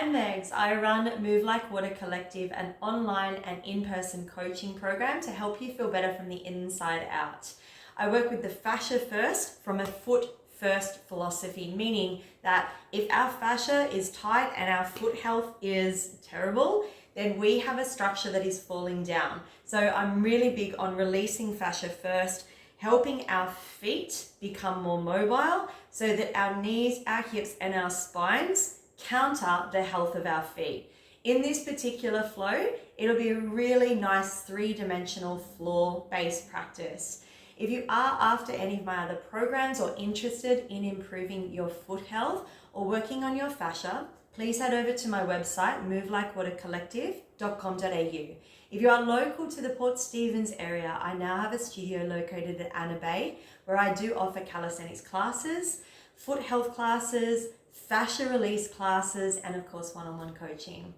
I'm Megs. I run Move Like Water Collective, an online and in-person coaching program to help you feel better from the inside out. I work with the fascia first from a foot first philosophy, meaning that if our fascia is tight and our foot health is terrible, then we have a structure that is falling down. So I'm really big on releasing fascia first, helping our feet become more mobile so that our knees, our hips, and our spines counter the health of our feet. In this particular flow, it'll be a really nice three-dimensional floor-based practice. If you are after any of my other programs or interested in improving your foot health or working on your fascia, please head over to my website, movelikewatercollective.com.au. If you are local to the Port Stephens area, I now have a studio located at Anna Bay where I do offer calisthenics classes, foot health classes, fascia release classes, and of course one-on-one coaching.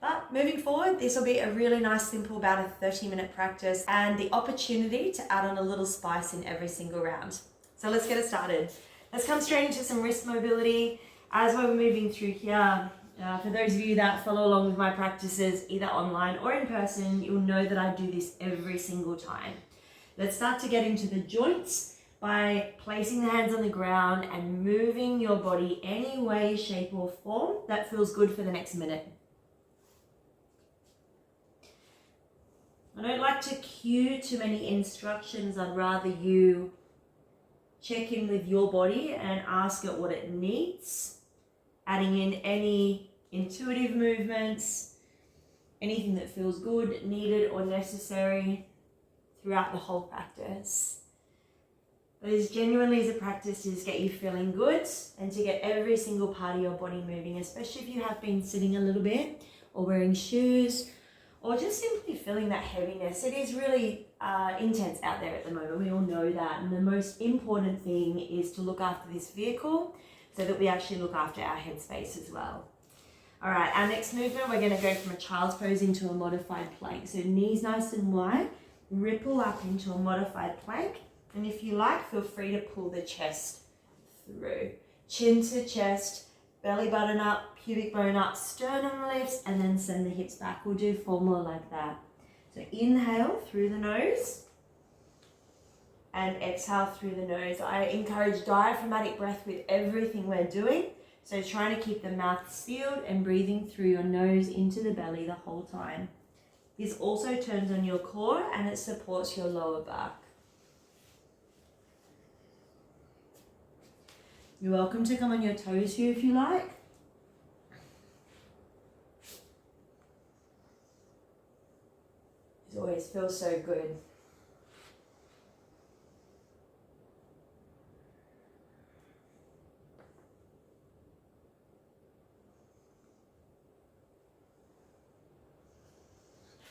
But moving forward, this will be a really nice, simple, about a 30-minute practice and the opportunity to add on a little spice in every single round. So let's get it started. Let's come straight into some wrist mobility as we're moving through here. For those of you that follow along with my practices, either online or in person, you'll know that I do this every single time. Let's start to get into the joints by placing the hands on the ground and moving your body any way, shape, or form that feels good for the next minute. I don't like to cue too many instructions. I'd rather you check in with your body and ask it what it needs, adding in any intuitive movements, anything that feels good, needed, or necessary throughout the whole practice. But as genuinely as a practice is get you feeling good and to get every single part of your body moving, especially if you have been sitting a little bit or wearing shoes or just simply feeling that heaviness. It is really intense out there at the moment. We all know that. And the most important thing is to look after this vehicle so that we actually look after our headspace as well. All right, our next movement, we're going to go from a child's pose into a modified plank. So knees nice and wide, ripple up into a modified plank. And if you like, feel free to pull the chest through. Chin to chest, belly button up, pubic bone up, sternum lifts, and then send the hips back. We'll do 4 more like that. So inhale through the nose and exhale through the nose. I encourage diaphragmatic breath with everything we're doing. So trying to keep the mouth sealed and breathing through your nose into the belly the whole time. This also turns on your core and it supports your lower back. You're welcome to come on your toes here if you like. It always feels so good.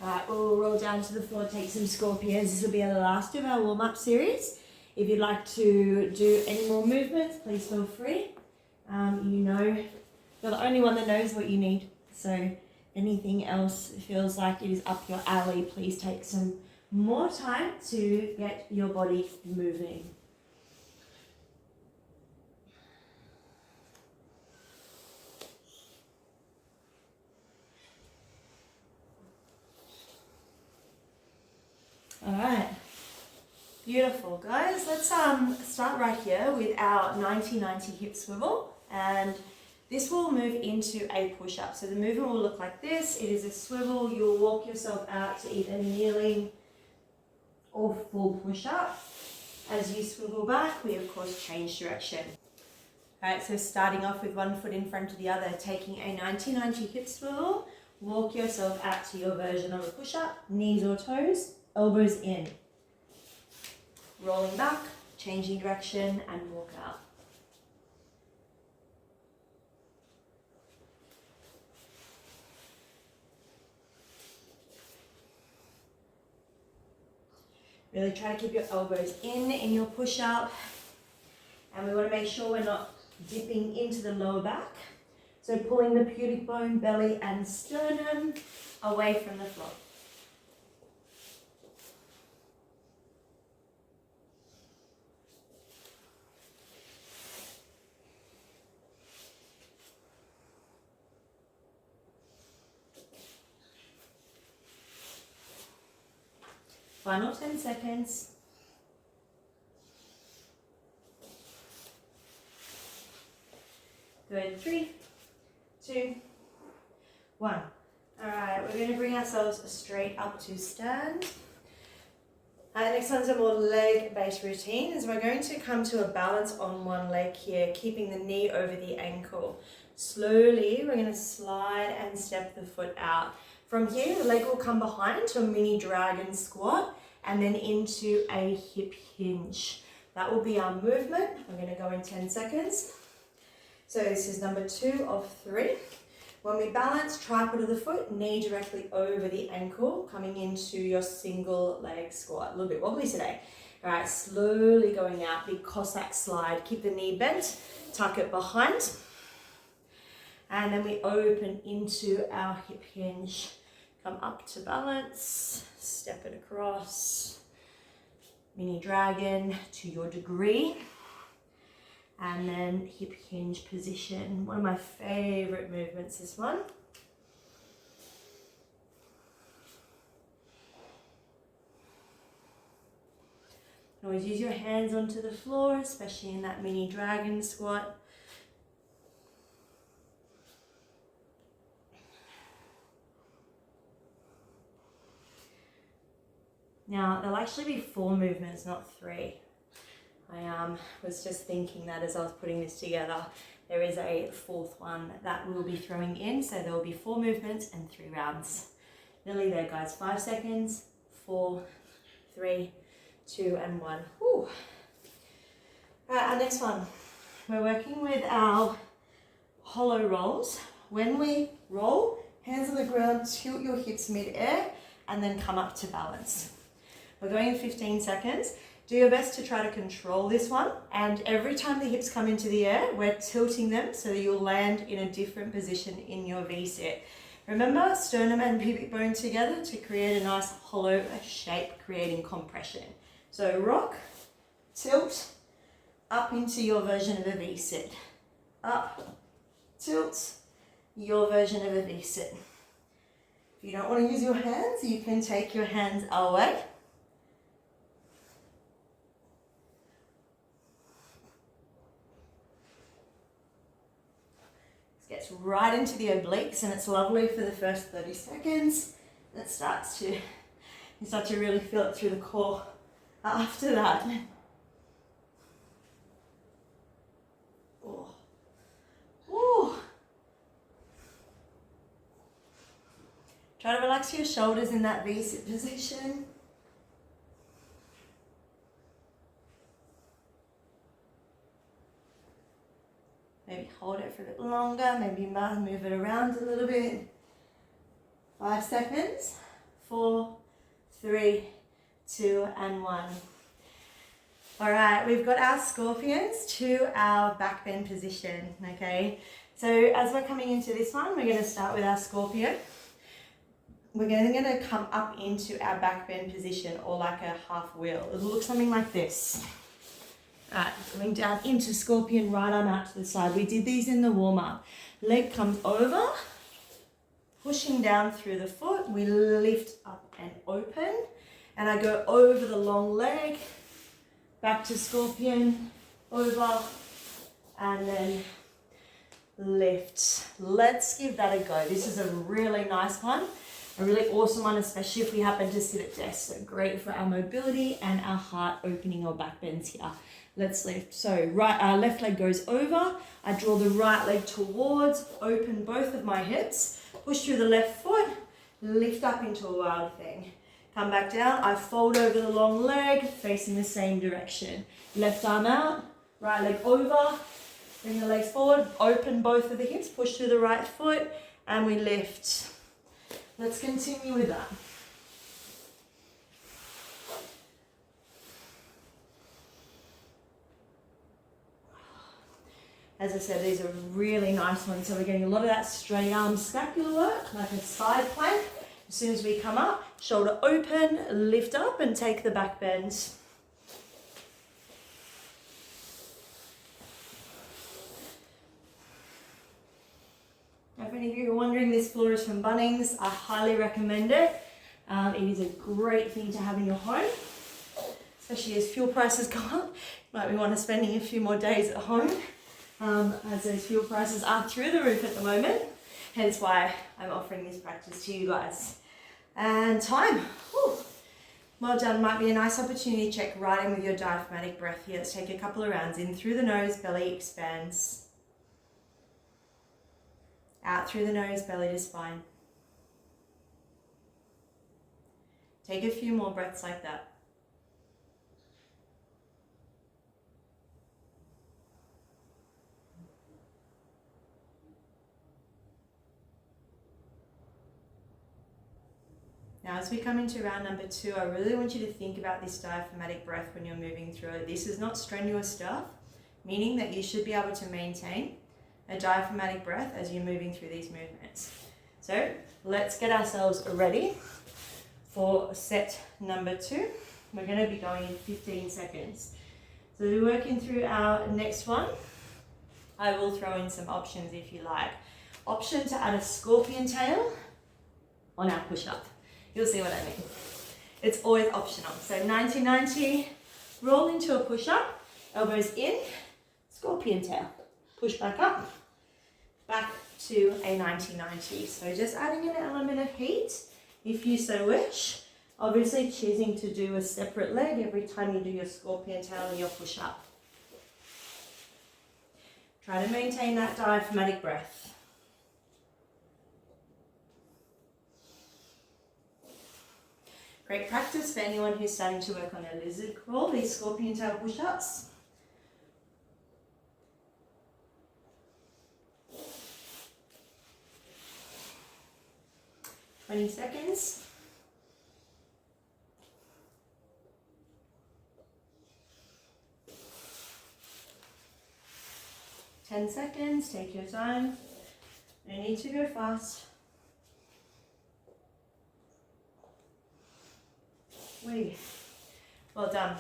Alright, we'll roll down to the floor, take some scorpions. This will be the last of our warm-up series. If you'd like to do any more movements, please feel free. You know, you're the only one that knows what you need. So anything else feels like it is up your alley, please take some more time to get your body moving. All right. Beautiful, guys. Let's start right here with our 90-90 hip swivel, and this will move into a push-up. So the movement will look like this. It is a swivel. You'll walk yourself out to either kneeling or full push-up. As you swivel back, we of course change direction. All right, so starting off with one foot in front of the other, taking a 90-90 hip swivel, walk yourself out to your version of a push-up, knees or toes, elbows in. Rolling back, changing direction, and walk out. Really try to keep your elbows in your push-up. And we want to make sure we're not dipping into the lower back. So pulling the pubic bone, belly, and sternum away from the floor. Final 10 seconds. Good. 3, 2, 1. All right, we're going to bring ourselves straight up to stand. Next one's a more leg-based routine, is we're going to come to a balance on one leg here, keeping the knee over the ankle. Slowly, we're going to slide and step the foot out. From here, the leg will come behind to a mini dragon squat and then into a hip hinge. That will be our movement. We're going to go in 10 seconds. So this is number 2 of 3. When we balance, tripod of the foot, knee directly over the ankle, coming into your single leg squat. A little bit wobbly today. All right, slowly going out, big Cossack slide. Keep the knee bent, tuck it behind. And then we open into our hip hinge. Come up to balance, step it across. Mini dragon to your degree. And then hip hinge position. One of my favorite movements, this one. Always use your hands onto the floor, especially in that mini dragon squat. Now, there'll actually be 4 movements, not 3. I was just thinking that as I was putting this together, there is a 4th one that we'll be throwing in. So there will be 4 movements and 3 rounds. Nearly there, guys. 5 seconds, 4, 3, 2, and 1. Whew. All right, our next one. We're working with our hollow rolls. When we roll, hands on the ground, tilt your hips mid-air, and then come up to balance. We're going in 15 seconds. Do your best to try to control this one. And every time the hips come into the air, we're tilting them so that you'll land in a different position in your V-sit. Remember, sternum and pubic bone together to create a nice hollow shape, creating compression. So rock, tilt, up into your version of a V-sit. Up, tilt, your version of a V-sit. If you don't want to use your hands, you can take your hands away. Gets right into the obliques and it's lovely for the first 30 seconds. It you start to really feel it through the core after that. Oh. Oh. Try to relax your shoulders in that V-sit position. Maybe hold it for a bit longer, maybe move it around a little bit. 5 seconds, 4, 3, 2, and 1. All right, we've got our scorpions to our back bend position, okay? So as we're coming into this one, we're gonna start with our scorpion. We're gonna come up into our back bend position, or like a half wheel. It'll look something like this. Alright, coming down into scorpion, right arm out to the side. We did these in the warm-up. Leg comes over, pushing down through the foot. We lift up and open. And I go over the long leg, back to scorpion, over, and then lift. Let's give that a go. This is a really nice one. A really awesome one, especially if we happen to sit at desk. So great for our mobility and our heart opening or back bends here. Let's lift. So left leg goes over. I draw the right leg towards, open both of my hips, push through the left foot, lift up into a wild thing. Come back down. I fold over the long leg, facing the same direction. Left arm out, right leg over, bring the legs forward, open both of the hips, push through the right foot, and we lift. Let's continue with that. As I said, these are really nice ones. So we're getting a lot of that straight arm scapular work, like a side plank. As soon as we come up, shoulder open, lift up and take the back bend. If any of you are wondering, this floor is from Bunnings. I highly recommend it. It is a great thing to have in your home, especially as fuel prices go up. Might be want to spending a few more days at home, as those fuel prices are through the roof at the moment. Hence why I'm offering this practice to you guys. And time. Whew. Well done. Might be a nice opportunity to check right in with your diaphragmatic breath here. Let's take a couple of rounds. In through the nose, belly expands. Out through the nose, belly to spine. Take a few more breaths like that. Now, as we come into round number 2, I really want you to think about this diaphragmatic breath when you're moving through it. This is not strenuous stuff, meaning that you should be able to maintain a diaphragmatic breath as you're moving through these movements. So let's get ourselves ready for set number 2. We're going to be going in 15 seconds. So we're working through our next one. I will throw in some options if you like. Option to add a scorpion tail on our push-up. You'll see what I mean. It's always optional. So 90-90, roll into a push-up, elbows in, scorpion tail. Push back up, back to a 90-90. So just adding an element of heat, if you so wish. Obviously choosing to do a separate leg every time you do your scorpion tail and your push-up. Try to maintain that diaphragmatic breath. Great practice for anyone who's starting to work on their lizard crawl, these scorpion tail push-ups. "20 seconds. "10 seconds, take your time. No need to go fast. Well done.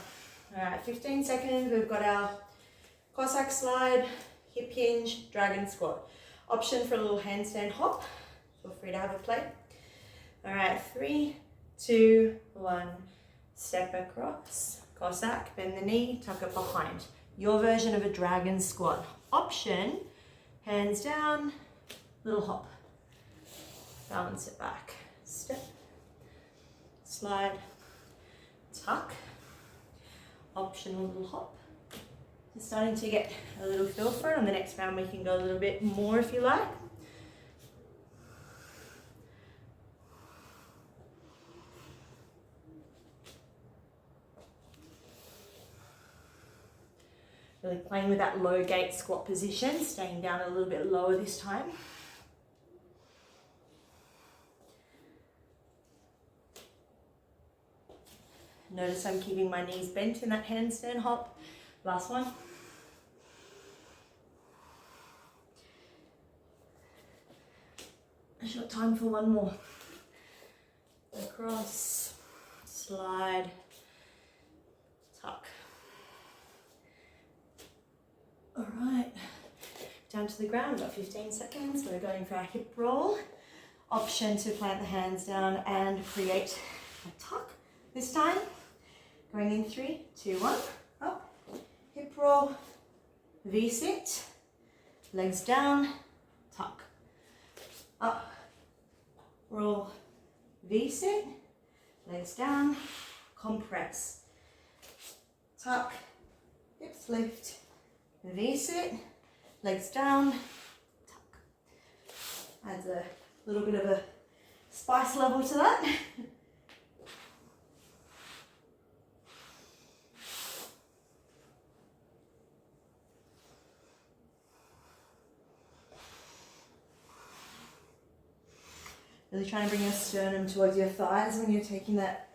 All right, 15 seconds. We've got our Cossack slide, hip hinge, dragon squat. Option for a little handstand hop. Feel free to have a play. All right, 3, 2, 1. Step across. Cossack, bend the knee, tuck it behind. Your version of a dragon squat. Option, hands down, little hop. Balance it back. Step, slide, tuck, optional little hop. Just starting to get a little feel for it. On the next round we can go a little bit more if you like. Really playing with that low gate squat position, staying down a little bit lower this time. Notice I'm keeping my knees bent in that handstand hop. Last one. I've got time for one more. Across, slide, tuck. All right, down to the ground. We've got 15 seconds. We're going for our hip roll. Option to plant the hands down and create a tuck this time. Going in 3, 2, 1, up, hip roll, V-sit, legs down, tuck, up, roll, V-sit, legs down, compress, tuck, hips lift, V-sit, legs down, tuck. Adds a little bit of a spice level to that. Really trying to bring your sternum towards your thighs when you're taking that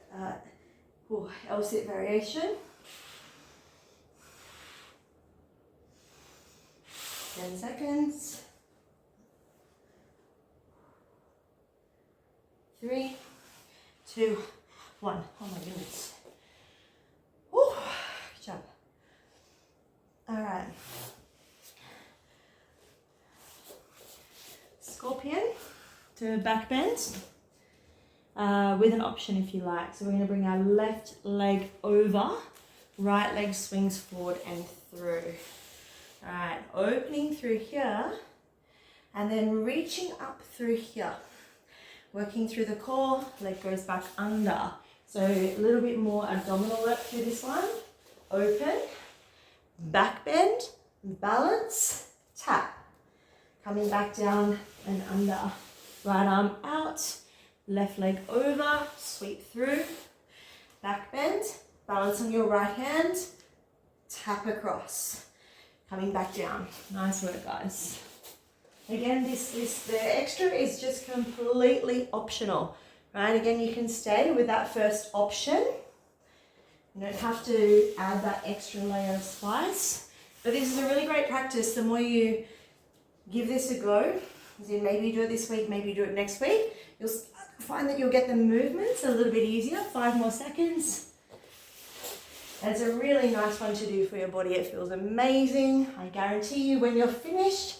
L-sit variation. 10 seconds. 3, 2, 1. Oh my goodness. Woo, good job. All right. Scorpion to back bend. with an option if you like. So we're going to bring our left leg over, right leg swings forward and through. All right, opening through here and then reaching up through here. Working through the core, leg goes back under. So a little bit more abdominal work through this one. Open, back bend, balance, tap. Coming back down and under. Right arm out, left leg over, sweep through, back bend, balance on your right hand, tap across. Coming back down. Nice work, guys. Again, the extra is just completely optional, right? Again, you can stay with that first option. You don't have to add that extra layer of spice. But this is a really great practice. The more you give this a go, as in maybe you do it this week, maybe you do it next week, you'll find that you'll get the movements a little bit easier. 5 more seconds. And it's a really nice one to do for your body. It feels amazing. I guarantee you when you're finished,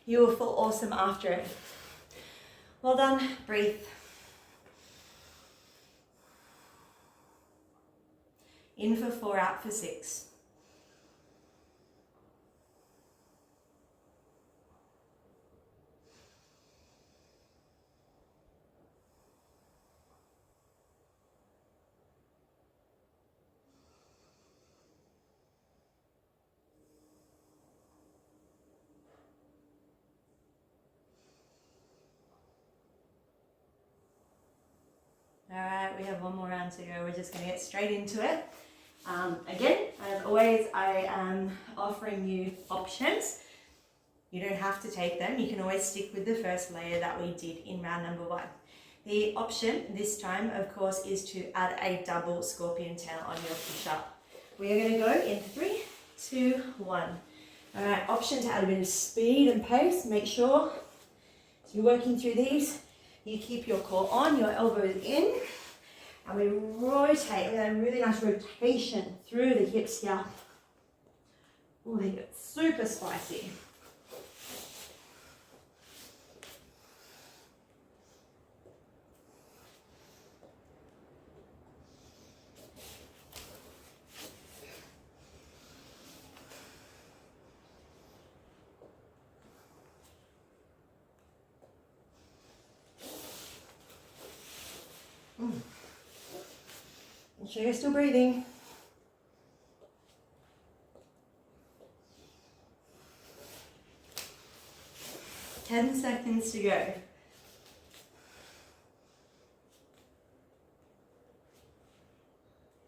you will feel awesome after it. Well done. Breathe. In for 4, out for 6. All right, we have 1 more round to go. We're just going to get straight into it. Again, as always, I am offering you options. You don't have to take them. You can always stick with the first layer that we did in round number 1. The option this time, of course, is to add a double scorpion tail on your push-up. We are going to go in 3, 2, 1. All right, option to add a bit of speed and pace. Make sure as you're working through these, you keep your core on, your elbows in, and we rotate. We have a really nice rotation through the hips here. Oh, they get super spicy. Make sure you're still breathing. Ten seconds to go.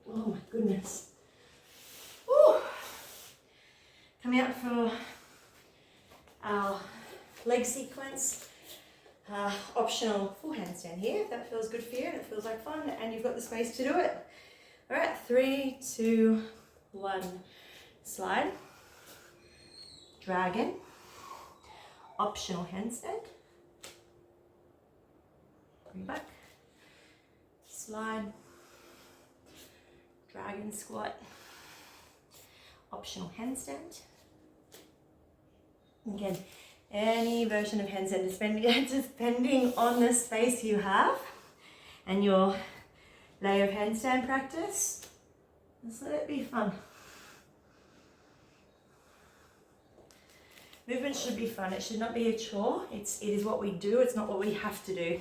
Oh my goodness. Woo. Coming up for our leg sequence. Optional full handstand here, if that feels good for you and it feels like fun and you've got the space to do it. All right, 3, 2, 1. Slide. Dragon. Optional handstand. Bring back. Slide. Dragon squat. Optional handstand. Again, any version of handstand, depending on the space you have and your layer of handstand practice. Just let it be fun. Movement should be fun. It should not be a chore. It is what we do. It's not what we have to do.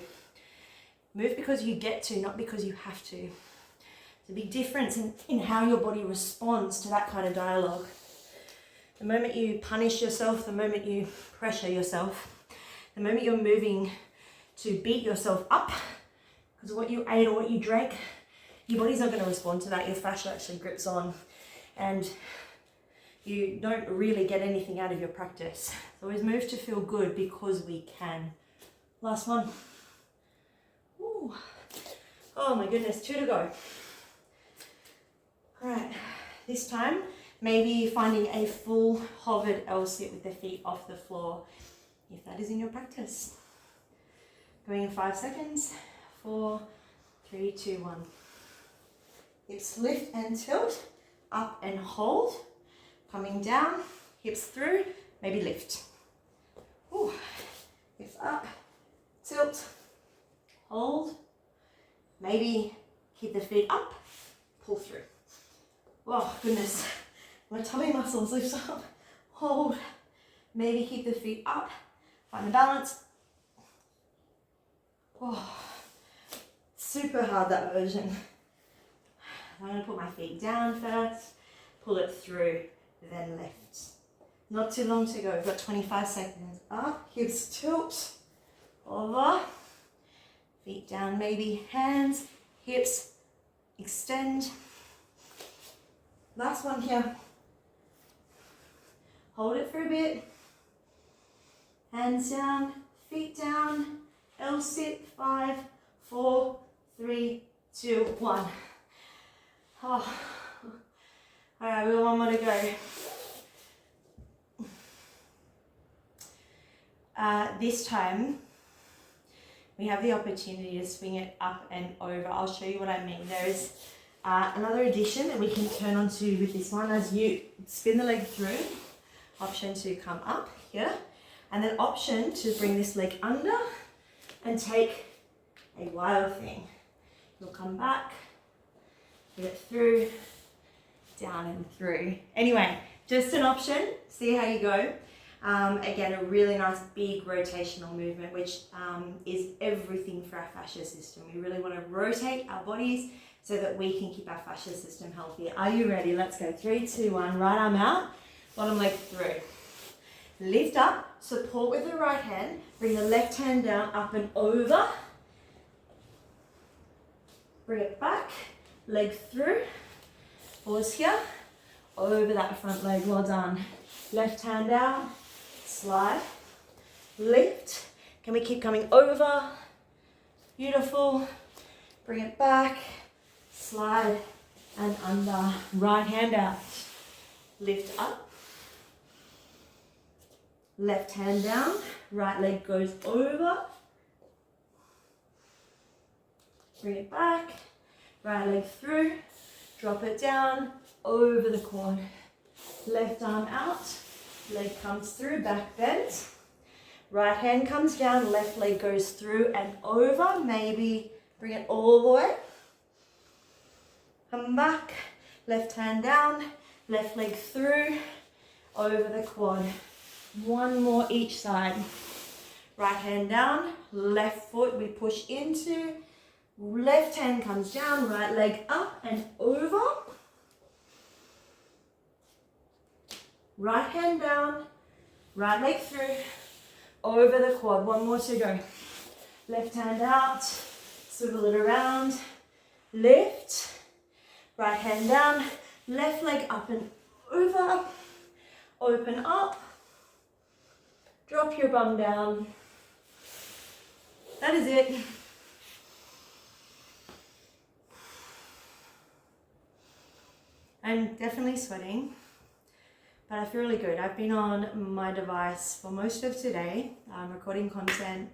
Move because you get to, not because you have to. There's a big difference in how your body responds to that kind of dialogue. The moment you punish yourself, the moment you pressure yourself, the moment you're moving to beat yourself up because of what you ate or what you drank, your body's not going to respond to that. Your fascia actually grips on and you don't really get anything out of your practice. So always move to feel good because we can. Last one. Ooh. Oh my goodness, 2 to go. All right, this time, maybe finding a full hovered L-sit with the feet off the floor, if that is in your practice. Going in 5 seconds. 4, 3, 2, 1. Hips lift and tilt, up and hold. Coming down, hips through, maybe lift. Ooh. Hips up, tilt, hold, Maybe keep the feet up, pull through. Oh goodness, my tummy muscles lift up, hold. Maybe keep the feet up, find the balance. Oh, super hard, that version. I'm going to put my feet down first, pull it through, then lift. Not too long to go, we've got 25 seconds. Up, hips tilt, over, feet down maybe, hands, hips, extend. Last one here. Hold it for a bit. Hands down, feet down, L sit, 5, 4, 3, 2, 1. Oh. All right, we have one more to go. This time, we have the opportunity to swing it up and over. I'll show you what I mean. There's another addition that we can turn onto with this one. As you spin the leg through, option to come up here, and then option to bring this leg under and take a wild thing. You'll come back, get it through, down and through. Anyway, just an option, see how you go. Again, a really nice big rotational movement, which is everything for our fascia system. We really want to rotate our bodies so that we can keep our fascia system healthy. Are you ready? Let's go. 3, 2, 1. Right arm out, bottom leg through. Lift up, support with the right hand. Bring the left hand down, up and over. Bring it back, leg through. Pause here, over that front leg. Well done. Left hand out. Slide, lift. Can we keep coming over? Beautiful. Bring it back, slide and under. Right hand out. Lift up. Left hand down. Right leg goes over. Bring it back. Right leg through. Drop it down over the quad. Left arm out. Leg comes through, back bend. Right hand comes down, left leg goes through and over. Maybe bring it all the way. Come back, left hand down, left leg through, over the quad. One more each side. Right hand down, left foot we push into. Left hand comes down, right leg up and over. Right hand down, right leg through, over the quad. One more to go. Left hand out, swivel it around, lift. Right hand down, left leg up and over, open up, drop your bum down. That is it. I'm definitely sweating, but I feel really good. I've been on my device for most of today. I'm recording content.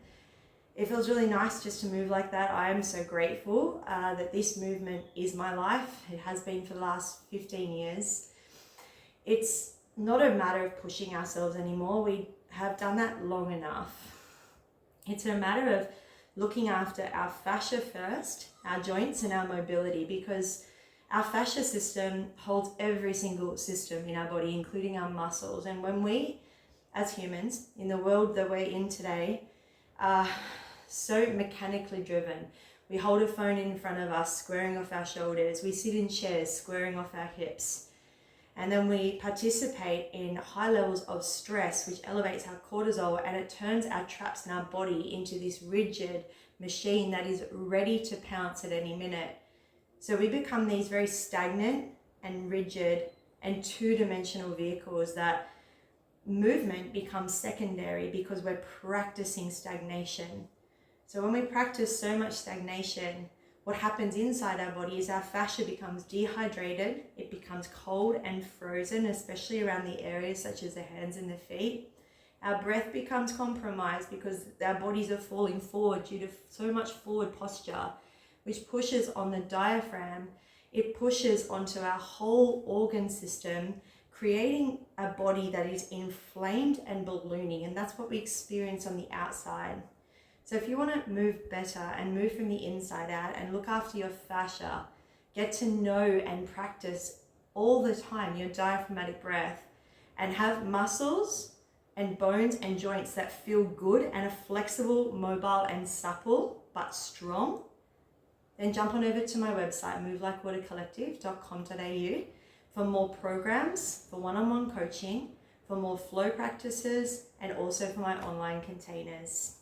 It feels really nice just to move like that. I am so grateful that this movement is my life. It has been for the last 15 years. It's not a matter of pushing ourselves anymore. We have done that long enough. It's a matter of looking after our fascia first, our joints and our mobility, because our fascia system holds every single system in our body, including our muscles. And when we, as humans, in the world that we're in today, are so mechanically driven, we hold a phone in front of us, squaring off our shoulders. We sit in chairs, squaring off our hips. And then we participate in high levels of stress, which elevates our cortisol, and it turns our traps in our body into this rigid machine that is ready to pounce at any minute. So we become these very stagnant and rigid and two-dimensional vehicles that movement becomes secondary because we're practicing stagnation. So when we practice so much stagnation, what happens inside our body is our fascia becomes dehydrated, it becomes cold and frozen, especially around the areas such as the hands and the feet. Our breath becomes compromised because our bodies are falling forward due to so much forward posture, which pushes on the diaphragm. It pushes onto our whole organ system, creating a body that is inflamed and ballooning, and that's what we experience on the outside. So if you want to move better and move from the inside out and look after your fascia, get to know and practice all the time your diaphragmatic breath, and have muscles and bones and joints that feel good and are flexible, mobile and supple but strong, then jump on over to my website, movelikewatercollective.com.au, for more programs, for one-on-one coaching, for more flow practices, and also for my online containers.